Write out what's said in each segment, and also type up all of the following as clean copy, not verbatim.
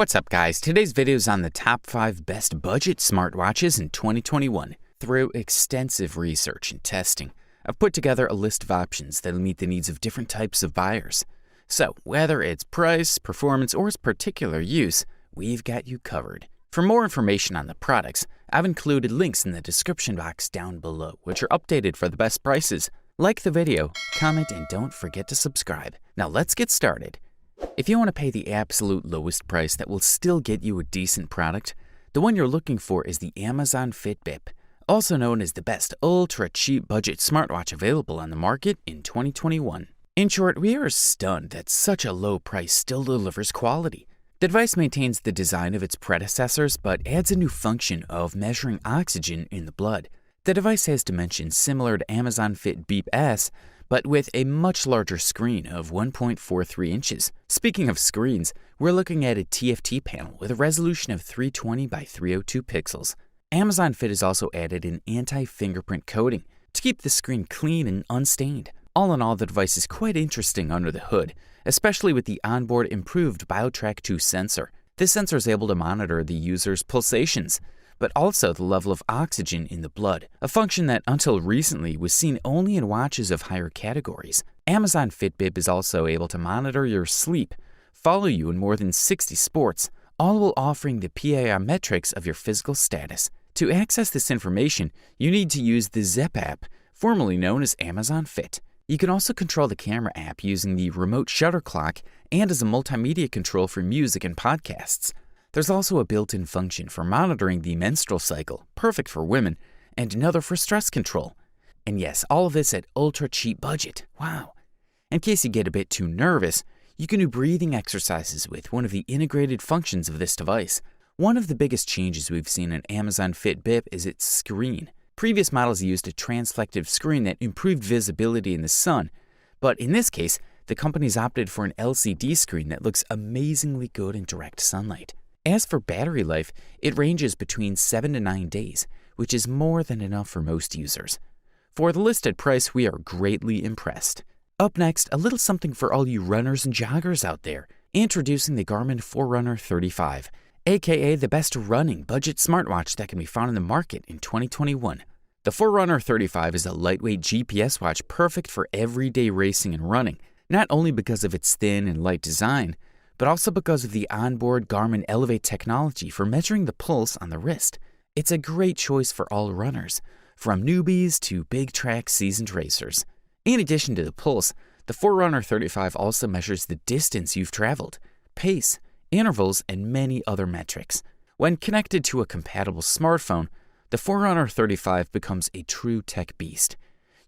What's up, guys? Today's video is on the top 5 best budget smartwatches in 2021. Through extensive research and testing, I've put together a list of options that'll meet the needs of different types of buyers. So, whether it's price, performance, or its particular use, we've got you covered. For more information on the products, I've included links in the description box down below, which are updated for the best prices. Like the video, comment, and don't forget to subscribe. Now let's get started. If you want to pay the absolute lowest price that will still get you a decent product, the one you're looking for is the Amazfit Bip, also known as the best ultra-cheap budget smartwatch available on the market in 2021. In short, we are stunned that such a low price still delivers quality. The device maintains the design of its predecessors, but adds a new function of measuring oxygen in the blood. The device has dimensions similar to Amazfit Bip S, but with a much larger screen of 1.43 inches. Speaking of screens, we're looking at a TFT panel with a resolution of 320 by 302 pixels. Amazfit has also added an anti-fingerprint coating to keep the screen clean and unstained. All in all, the device is quite interesting under the hood, especially with the onboard improved BioTrack 2 sensor. This sensor is able to monitor the user's pulsations, but also the level of oxygen in the blood, a function that until recently was seen only in watches of higher categories. Amazfit Bip is also able to monitor your sleep, follow you in more than 60 sports, all while offering the PIR metrics of your physical status. To access this information, you need to use the Zep app, formerly known as Amazfit. You can also control the camera app using the remote shutter clock and as a multimedia control for music and podcasts. There's also a built-in function for monitoring the menstrual cycle, perfect for women, and another for stress control. And yes, all of this at ultra-cheap budget. Wow. In case you get a bit too nervous, you can do breathing exercises with one of the integrated functions of this device. One of the biggest changes we've seen in Amazfit Bip is its screen. Previous models used a transflective screen that improved visibility in the sun, but in this case, the company's opted for an LCD screen that looks amazingly good in direct sunlight. As for battery life, it ranges between 7 to 9 days, which is more than enough for most users. For the listed price, we are greatly impressed. Up next, a little something for all you runners and joggers out there. Introducing the Garmin Forerunner 35, aka the best running budget smartwatch that can be found in the market in 2021. The Forerunner 35 is a lightweight GPS watch perfect for everyday racing and running, not only because of its thin and light design, but also because of the onboard Garmin Elevate technology for measuring the pulse on the wrist. It's a great choice for all runners, from newbies to big track seasoned racers. In addition to the pulse, the Forerunner 35 also measures the distance you've traveled, pace, intervals, and many other metrics. When connected to a compatible smartphone, the Forerunner 35 becomes a true tech beast.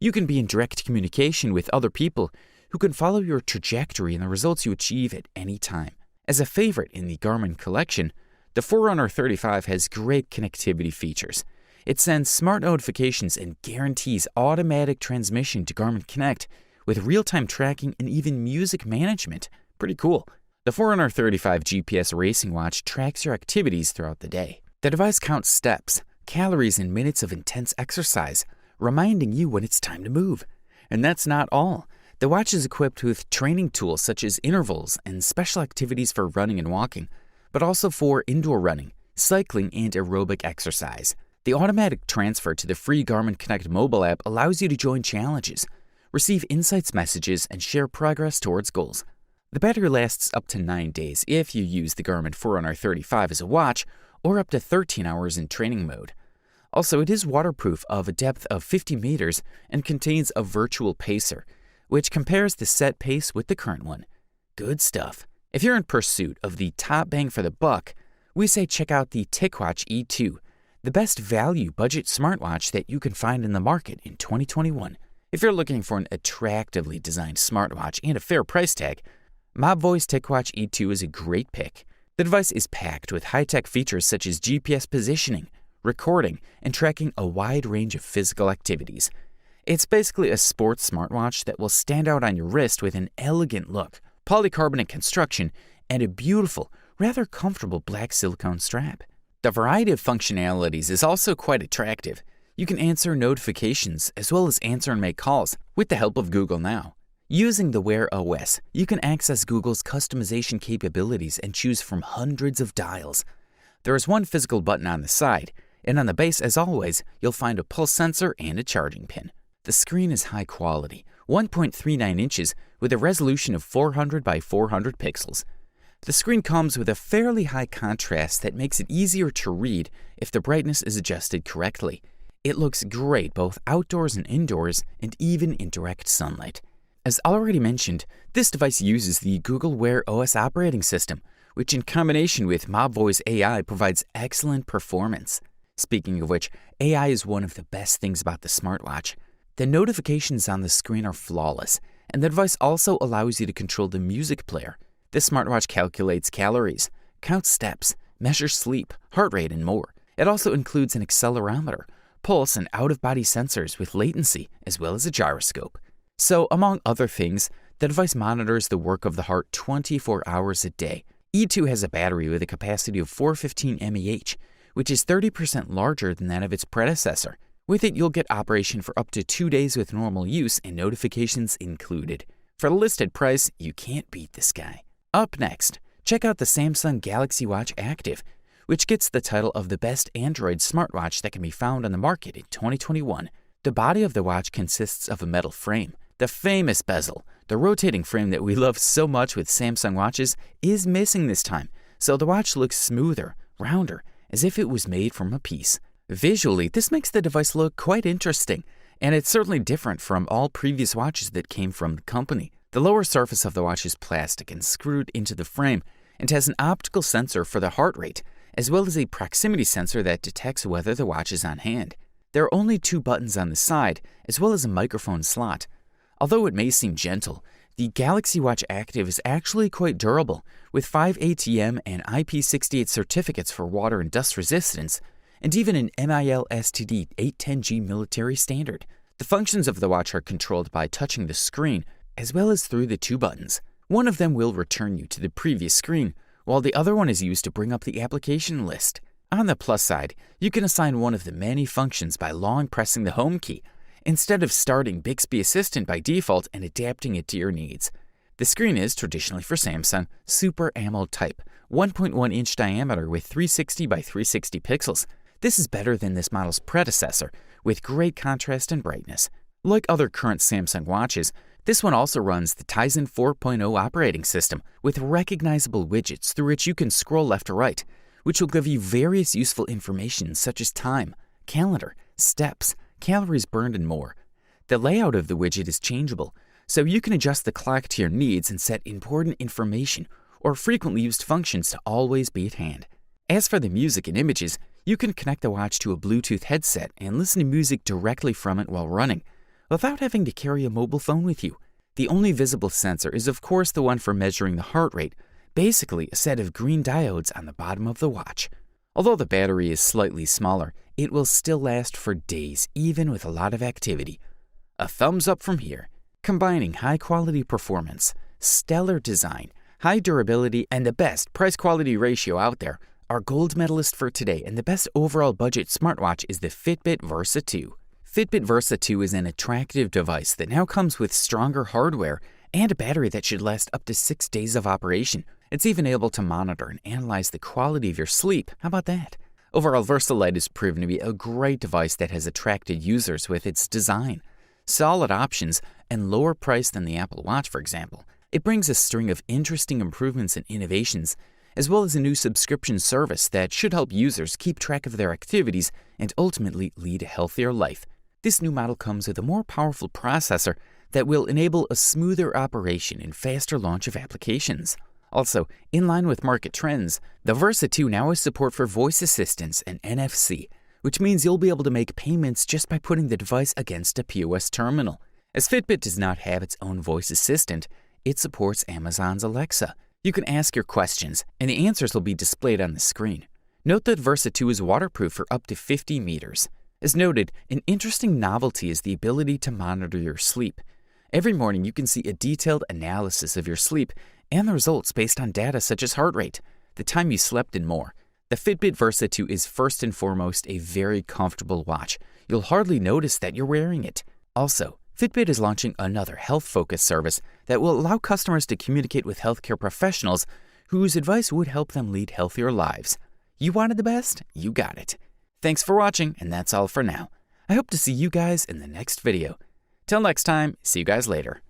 You can be in direct communication with other people who can follow your trajectory and the results you achieve at any time. As a favorite in the Garmin collection, the Forerunner 35 has great connectivity features. It sends smart notifications and guarantees automatic transmission to Garmin Connect with real-time tracking and even music management. Pretty cool. The Forerunner 35 GPS racing watch tracks your activities throughout the day. The device counts steps, calories, and minutes of intense exercise, reminding you when it's time to move. And that's not all. The watch is equipped with training tools such as intervals and special activities for running and walking, but also for indoor running, cycling, and aerobic exercise. The automatic transfer to the free Garmin Connect mobile app allows you to join challenges, receive insights messages, and share progress towards goals. The battery lasts up to 9 days if you use the Garmin Forerunner 35 as a watch, or up to 13 hours in training mode. Also, it is waterproof of a depth of 50 meters and contains a virtual pacer, which compares the set pace with the current one. Good stuff. If you're in pursuit of the top bang for the buck, we say check out the Ticwatch E2, the best value budget smartwatch that you can find in the market in 2021. If you're looking for an attractively designed smartwatch and a fair price tag, Mobvoice Ticwatch E2 is a great pick. The device is packed with high-tech features such as GPS positioning, recording, and tracking a wide range of physical activities. It's basically a sports smartwatch that will stand out on your wrist with an elegant look, polycarbonate construction, and a beautiful, rather comfortable black silicone strap. The variety of functionalities is also quite attractive. You can answer notifications as well as answer and make calls with the help of Google Now. Using the Wear OS, you can access Google's customization capabilities and choose from hundreds of dials. There is one physical button on the side, and on the base, as always, you'll find a pulse sensor and a charging pin. The screen is high quality, 1.39 inches with a resolution of 400 by 400 pixels. The screen comes with a fairly high contrast that makes it easier to read if the brightness is adjusted correctly. It looks great both outdoors and indoors, and even in direct sunlight. As already mentioned, this device uses the Google Wear OS operating system, which in combination with MobVoice AI provides excellent performance. Speaking of which, AI is one of the best things about the smartwatch. The notifications on the screen are flawless, and the device also allows you to control the music player. This smartwatch calculates calories, counts steps, measures sleep, heart rate, and more. It also includes an accelerometer, pulse, and out-of-body sensors with latency, as well as a gyroscope. So, among other things, the device monitors the work of the heart 24 hours a day. E2 has a battery with a capacity of 415 mAh, which is 30% larger than that of its predecessor. With it, you'll get operation for up to 2 days with normal use and notifications included. For the listed price, you can't beat this guy. Up next, check out the Samsung Galaxy Watch Active, which gets the title of the best Android smartwatch that can be found on the market in 2021. The body of the watch consists of a metal frame. The famous bezel, the rotating frame that we love so much with Samsung watches, is missing this time, so the watch looks smoother, rounder, as if it was made from a piece. Visually, this makes the device look quite interesting, and it's certainly different from all previous watches that came from the company. The lower surface of the watch is plastic and screwed into the frame, and has an optical sensor for the heart rate, as well as a proximity sensor that detects whether the watch is on hand. There are only 2 buttons on the side, as well as a microphone slot. Although it may seem gentle, the Galaxy Watch Active is actually quite durable, with 5 ATM and IP68 certificates for water and dust resistance, and even an MIL STD 810G military standard. The functions of the watch are controlled by touching the screen, as well as through the 2 buttons. One of them will return you to the previous screen, while the other one is used to bring up the application list. On the plus side, you can assign one of the many functions by long pressing the home key, instead of starting Bixby Assistant by default and adapting it to your needs. The screen is, traditionally for Samsung, Super AMOLED type, 1.1 inch diameter with 360 by 360 pixels. This is better than this model's predecessor, with great contrast and brightness. Like other current Samsung watches, this one also runs the Tizen 4.0 operating system, with recognizable widgets through which you can scroll left or right, which will give you various useful information such as time, calendar, steps, calories burned, and more. The layout of the widget is changeable, so you can adjust the clock to your needs and set important information or frequently used functions to always be at hand. As for the music and images, you can connect the watch to a Bluetooth headset and listen to music directly from it while running, without having to carry a mobile phone with you. The only visible sensor is of course the one for measuring the heart rate, basically a set of green diodes on the bottom of the watch. Although the battery is slightly smaller, it will still last for days, even with a lot of activity. A thumbs up from here. Combining high-quality performance, stellar design, high durability, and the best price-quality ratio out there, our gold medalist for today and the best overall budget smartwatch is the Fitbit Versa 2. Fitbit Versa 2 is an attractive device that now comes with stronger hardware and a battery that should last up to 6 days of operation. It's even able to monitor and analyze the quality of your sleep. How about that? Overall, Versa Lite has proven to be a great device that has attracted users with its design, solid options, and lower price than the Apple Watch, for example. It brings a string of interesting improvements and innovations, as well as a new subscription service that should help users keep track of their activities and ultimately lead a healthier life. This new model comes with a more powerful processor that will enable a smoother operation and faster launch of applications. Also, in line with market trends, the Versa 2 now has support for voice assistance and NFC, which means you'll be able to make payments just by putting the device against a POS terminal. As Fitbit does not have its own voice assistant, it supports Amazon's Alexa. You can ask your questions, and the answers will be displayed on the screen. Note that Versa 2 is waterproof for up to 50 meters. As noted, an interesting novelty is the ability to monitor your sleep. Every morning you can see a detailed analysis of your sleep and the results based on data such as heart rate, the time you slept, and more. The Fitbit Versa 2 is first and foremost a very comfortable watch. You'll hardly notice that you're wearing it. Also, Fitbit is launching another health-focused service that will allow customers to communicate with healthcare professionals whose advice would help them lead healthier lives. You wanted the best? You got it. Thanks for watching, and that's all for now. I hope to see you guys in the next video. Till next time, see you guys later.